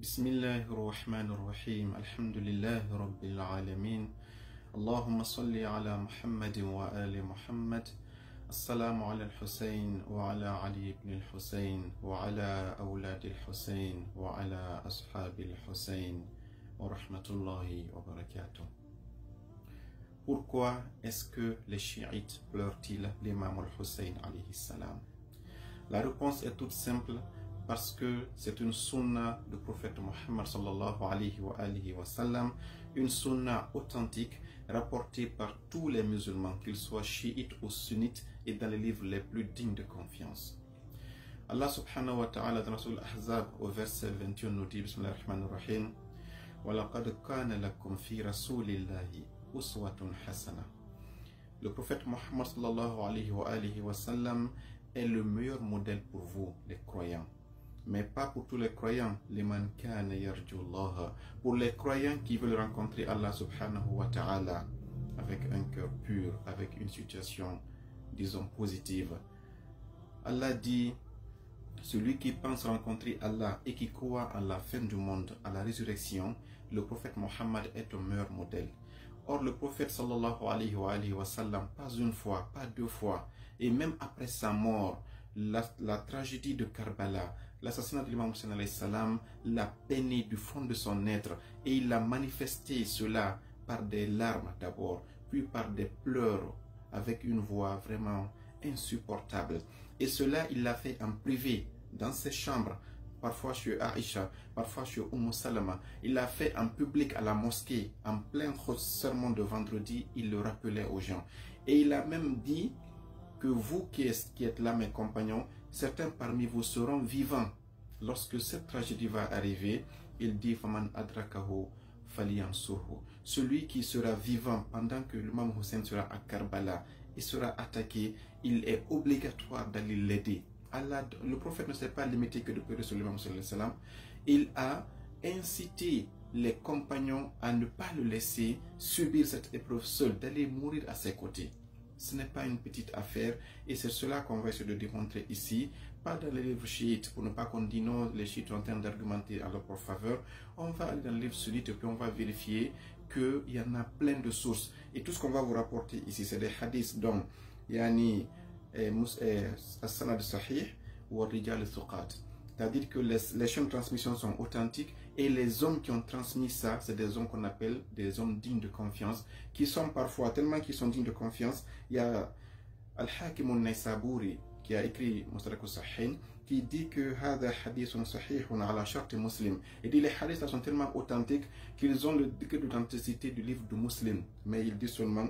بسم الله الرحمن الرحيم الحمد لله رب العالمين اللهم صل على محمد وآل محمد السلام على الحسين وعلى علي بن الحسين وعلى أولاد الحسين وعلى أصحاب الحسين ورحمة الله وبركاته. Pourquoi est-ce que les chiites pleurent-ils l'imam al-Hussein alayhi salam? La réponse est toute simple, parce que c'est une sunna du prophète Mohammed sallallahu alayhi wa sallam, une sunna authentique rapportée par tous les musulmans, qu'ils soient chiites ou sunnites, et dans les livres les plus dignes de confiance. Allah subhanahu wa ta'ala dans Rasul Ahzab au verset 21 nous dit Bismillah ar-Rahman ar-Rahim وَلَقَدْ كَانَ لَكُمْ فِي رَسُولِ اللَّهِ أُسْوَةٌ حَسَنَةٌ. Le prophète Mohammed sallallahu alayhi wa sallam est le meilleur modèle pour vous, les croyants. Mais pas pour tous les croyants, liman kana yarju Allah, pour les croyants qui veulent rencontrer Allah subhanahu wa ta'ala avec un cœur pur, avec une situation, disons, positive. Allah dit, celui qui pense rencontrer Allah et qui croit à la fin du monde, à la résurrection, le prophète Mohammed est un meilleur modèle. Or, le prophète sallallahu alayhi wa sallam, pas une fois, pas deux fois, et même après sa mort, la tragédie de Karbala, l'assassinat de l'imam Hussein alayhi salam, l'a peiné du fond de son être, et il a manifesté cela par des larmes d'abord, puis par des pleurs, avec une voix vraiment insupportable. Et cela, il l'a fait en privé, dans ses chambres, parfois chez Aïcha, parfois chez Salama. Il l'a fait en public à la mosquée, en plein sermon de vendredi, il le rappelait aux gens. Et il a même dit que vous qui êtes là, mes compagnons, certains parmi vous seront vivants. Lorsque cette tragédie va arriver, il dit Faman adrakahu falyansurhu. Celui qui sera vivant pendant que l'imam Hussein sera à Karbala et sera attaqué, il est obligatoire d'aller l'aider. Allah, le prophète ne s'est pas limité que de pleurer sur l'imam sallam. Il a incité les compagnons à ne pas le laisser subir cette épreuve seul, d'aller mourir à ses côtés. Ce n'est pas une petite affaire, et c'est cela qu'on va essayer de démontrer ici, pas dans les livres chiites, pour ne pas qu'on dise non, les chiites sont en train d'argumenter à leur faveur. On va aller dans les livres sunnites et puis on va vérifier qu'il y en a plein de sources. Et tout ce qu'on va vous rapporter ici, c'est des hadiths dont Yani As-Sanad Sahih ou Rijal al-Thuqat. C'est-à-dire que les chaînes de transmission sont authentiques, et les hommes qui ont transmis ça, c'est des hommes qu'on appelle des hommes dignes de confiance, qui sont parfois, tellement qu'ils sont dignes de confiance, il y a Al-Hakim al-Naysaburi qui a écrit Mustadrak al-Sahih, qui dit que Hada hadithun sahihun ala shart muslim. Et dit les hadiths là sont tellement authentiques qu'ils ont le degré d'authenticité du livre de Muslim. Mais il dit seulement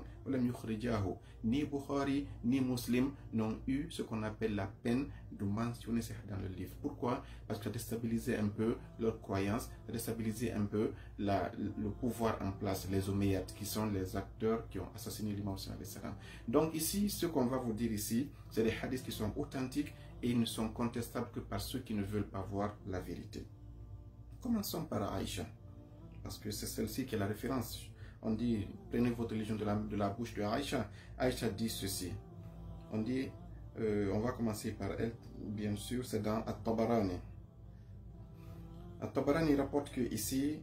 ni Bukhari ni Muslim n'ont eu ce qu'on appelle la peine de mentionner ça dans le livre. Pourquoi? Parce que ça a déstabilisé un peu leur croyance, ça a déstabilisé un peu le pouvoir en place, les Omeyyades, qui sont les acteurs qui ont assassiné l'imam Hussein alayhi salam. Donc ici, ce qu'on va vous dire ici, c'est des hadiths qui sont authentiques, et ils ne sont contestables que par ceux qui ne veulent pas voir la vérité. Commençons par Aïcha, parce que c'est celle-ci qui est la référence. On dit, prenez votre religion de la bouche de Aïcha. Aïcha dit ceci. On dit, on va commencer par elle, bien sûr, c'est dans At-Tabarani. At-Tabarani rapporte que ici,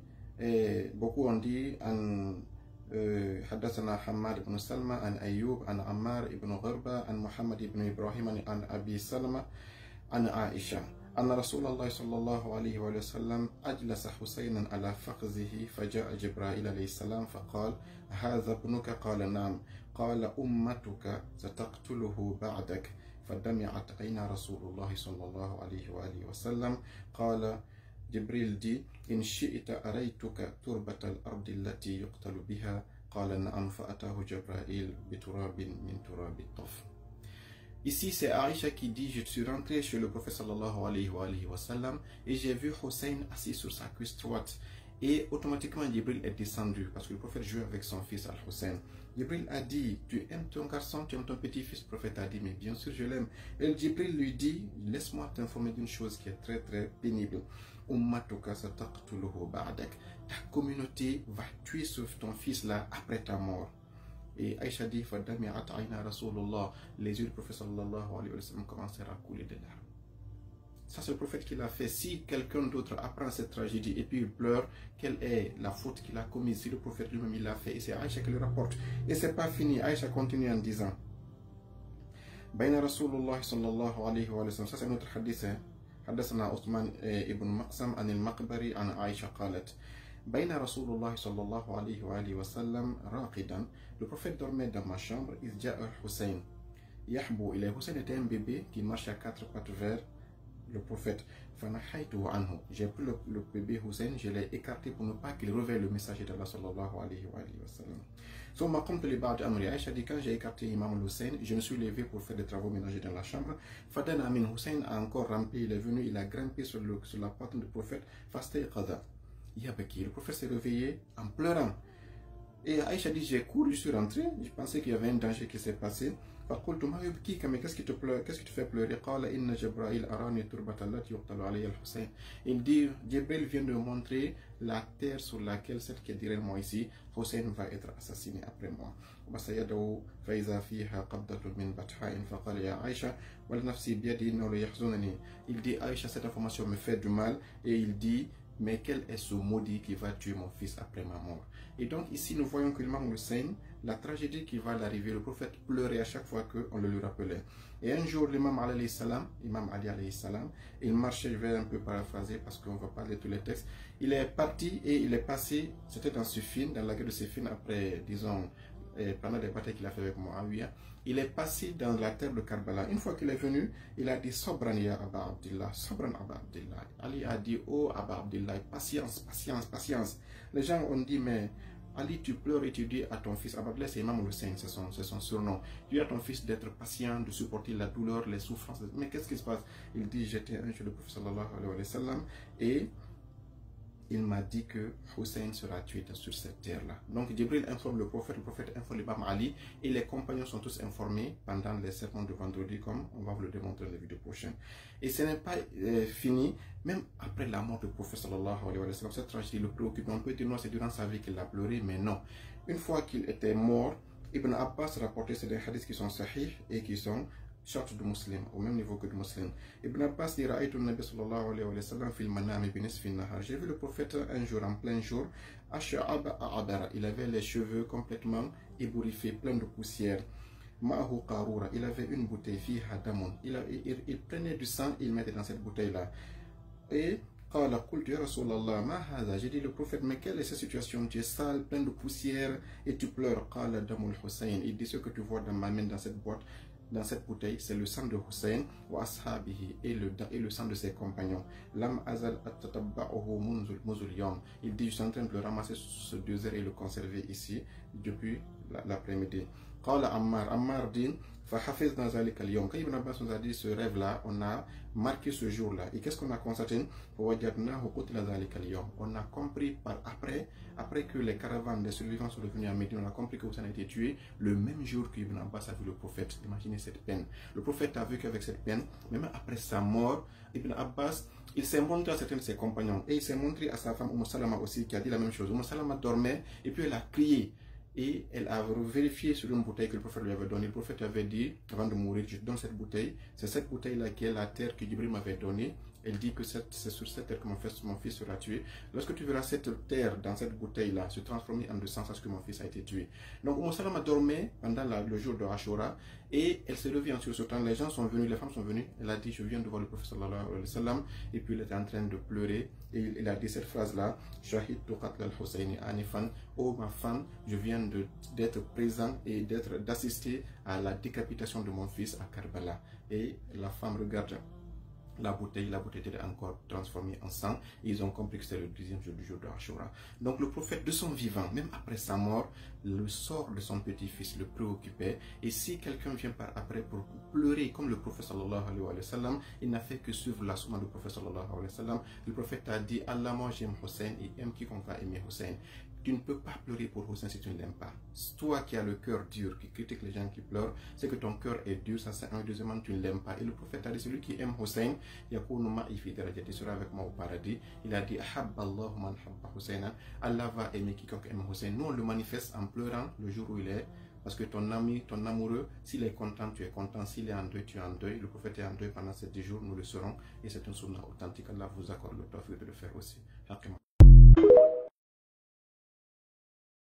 beaucoup ont dit, حدثنا حماد بن سلمة عن أيوب عن عمار بن غربة عن محمد بن إبراهيم عن أبي سلمة عن عائشة أن رسول الله صلى الله عليه وسلم أجلس حسينا على فخذه فجاء جبرائيل عليه السلام فقال هذا ابنك قال نعم قال أمتك ستقتله بعدك فدمعت عين رسول الله صلى الله عليه وآله وسلم قال جبريل dit إن شئت أريتك تربة الأرض التي يقتل بها قال نعم فأتاه جبرائيل بتراب من تراب الطف. Ici c'est Aïcha qui dit, je suis rentré chez le prophète sallallahu alayhi wa sallam et j'ai vu Hussein assis sur sa cuisse droite, et automatiquement Jibril est descendu parce que le prophète jouait avec son fils Al-Hussein. Jibril a dit, tu aimes ton garçon, tu aimes ton petit-fils? Le prophète a dit, mais bien sûr je l'aime. Et Jibril lui dit, laisse-moi t'informer d'une chose qui est très très pénible. Ummatuka sataqtuluhu ba'dak. Ta communauté va tuer ton fils là après ta mort. Et Aïcha dit, fadami'at ayna Rasulullah. Les yeux du prophète sallallahu alayhi wa sallam commencèrent à couler des larmes. Ça, c'est le prophète qui l'a fait. Si quelqu'un d'autre apprend cette tragédie et puis il pleure, quelle est la faute qu'il a commise? Si le prophète lui-même il l'a fait, et c'est Aïcha qui le rapporte. Et c'est pas fini. Aïcha continue en disant بين رسول الله صلى الله عليه وسلم. Ça c'est notre hadith. حدثنا عثمان ابن مقسم عن المقبري عن عائشة قالت بين رسول الله صلى الله عليه وآله وسلم راقدا. Le prophète dormait dans ma chambre. إذ جاء حسين يحبو إليه. Hussein était un bébé qui marche à quatre pattes vers le prophète. J'ai pris le bébé Hussein, je l'ai écarté pour ne pas qu'il réveille le messager d'Allah sallallahu alayhi wa sallam. Aïcha dit, quand j'ai écarté Imam Hussein, je me suis levé pour faire des travaux ménagers dans la chambre. Fadan Amin Hussein a encore rampé, il est venu, il a grimpé sur la porte du prophète. Le prophète s'est réveillé en pleurant. Et Aïcha dit, j'ai couru, je suis rentré, je pensais qu'il y avait un danger qui s'est passé. Qu'est-ce qui te pleure, qu'est-ce qui te fait pleurer? Il dit, Jibril vient de montrer la terre sur laquelle cette qui est derrière moi ici, Hussein va être assassiné après moi. Il dit, Aïcha, cette information me fait du mal, et il dit, mais quel est ce maudit qui va tuer mon fils après ma mort? Et donc ici nous voyons que l'imam Hussein, la tragédie qui va l'arriver, le prophète pleurait à chaque fois qu'on le lui rappelait. Et un jour l'imam Ali alayhi salam, il marchait, je vais un peu paraphraser parce qu'on ne va pas lire tous les textes, il est parti et il est passé, c'était dans Siffin, dans la guerre de Siffin, après, disons, pendant des batailles qu'il a fait avec Muawiyah, il est passé dans la terre de Karbala. Une fois qu'il est venu, il a dit Sobran ya Aba Abdillah, Sobran Aba Abdillah. Ali a dit, oh Aba Abdillah, patience, patience, patience. Les gens ont dit, mais Ali, tu pleures et tu dis à ton fils, Aba Abdillah c'est Imam Hussein, c'est son surnom. Tu dis à ton fils d'être patient, de supporter la douleur, les souffrances. Mais qu'est-ce qui se passe? Il dit, j'étais un jour le prophète sallallahu alayhi wa sallam et il m'a dit que Hussein sera tué sur cette terre-là. Donc Jibril informe le prophète informe l'imam Ali, et les compagnons sont tous informés pendant les sermons de vendredi, comme on va vous le démontrer dans la vidéo prochaine. Et ce n'est pas fini, même après la mort du prophète sallallahu alayhi wa sallam, cette tragédie le préoccupe. On peut dire non, c'est durant sa vie qu'il a pleuré, mais non. Une fois qu'il était mort, Ibn Abbas rapportait, c'est des hadiths qui sont sahih et qui sont sorte de musulman, au même niveau que de musulman. Ibn Abbas dit, j'ai vu le prophète un jour, en plein jour, il avait les cheveux complètement ébouriffés, pleins de poussière. Il avait une bouteille, il prenait du sang, il mettait dans cette bouteille-là. Et j'ai dit, le prophète, mais quelle est cette situation? Tu es sale, plein de poussière et tu pleures. Il dit, ce que tu vois dans ma main, dans cette boîte, dans cette bouteille, c'est le sang de Hussein et le sang de ses compagnons. Il dit, je suis en train de le ramasser ce 2 heures et le conserver ici depuis l'après-midi. Ammar dit, quand Ibn Abbas nous a dit ce rêve-là, on a marqué ce jour-là. Et qu'est-ce qu'on a constaté? On a compris après que les caravanes des survivants sont revenus à Médine, on a compris que Hussein a été tué le même jour que Ibn Abbas a vu le prophète. Imaginez cette peine. Le prophète a vu qu'avec cette peine, même après sa mort, Ibn Abbas, il s'est montré à certains de ses compagnons et il s'est montré à sa femme Umm Salama aussi, qui a dit la même chose. Umm Salama dormait et puis elle a crié. Et elle a vérifié sur une bouteille que le prophète lui avait donnée. Le prophète avait dit, avant de mourir, je te donne cette bouteille. C'est cette bouteille-là qui est la terre que Jibril m'avait donnée. Elle dit que c'est sur cette terre que mon fils sera tué. Lorsque tu verras cette terre dans cette bouteille-là se transformer en de sang, parce que mon fils a été tué. Donc Umm Salama dormait pendant le jour de Ashura et elle s'est levée en sursautant. Les gens sont venus, les femmes sont venues. Elle a dit, je viens de voir le prophète sallallahu alayhi wa sallam. Et puis elle était en train de pleurer. Et il a dit cette phrase-là, Shahid Tuqatl al-Husayni Anifan, oh ma femme, je viens d'être présent et d'assister à la décapitation de mon fils à Karbala. Et la femme regarde la bouteille était encore transformée en sang. Et ils ont compris que c'était le 10e jour du jour de Ashura. Donc le prophète de son vivant, même après sa mort, le sort de son petit-fils le préoccupait. Et si quelqu'un vient par après pour pleurer comme le prophète sallallahu alayhi wa sallam, il n'a fait que suivre la sunna du prophète sallallahu alayhi wa sallam. Le prophète a dit, Allah, moi j'aime Hussein et aime quiconque va aimer Hussein. Tu ne peux pas pleurer pour Hussein si tu ne l'aimes pas. Toi qui as le cœur dur, qui critique les gens qui pleurent, c'est que ton cœur est dur, ça c'est un. Deuxièmement, tu ne l'aimes pas. Et le prophète a dit, celui qui aime Hussein, il sera avec moi au paradis. Il a dit, Allah va aimer quiconque aime Hussein. Nous on le manifeste en pleurant le jour où il est Parce que ton ami, ton amoureux, s'il est content, tu es content. S'il est en deuil, tu es en deuil. Le prophète est en deuil pendant ces 10 jours, nous le serons. Et c'est une sunna authentique. Allah vous accorde le tawfiq de le faire aussi.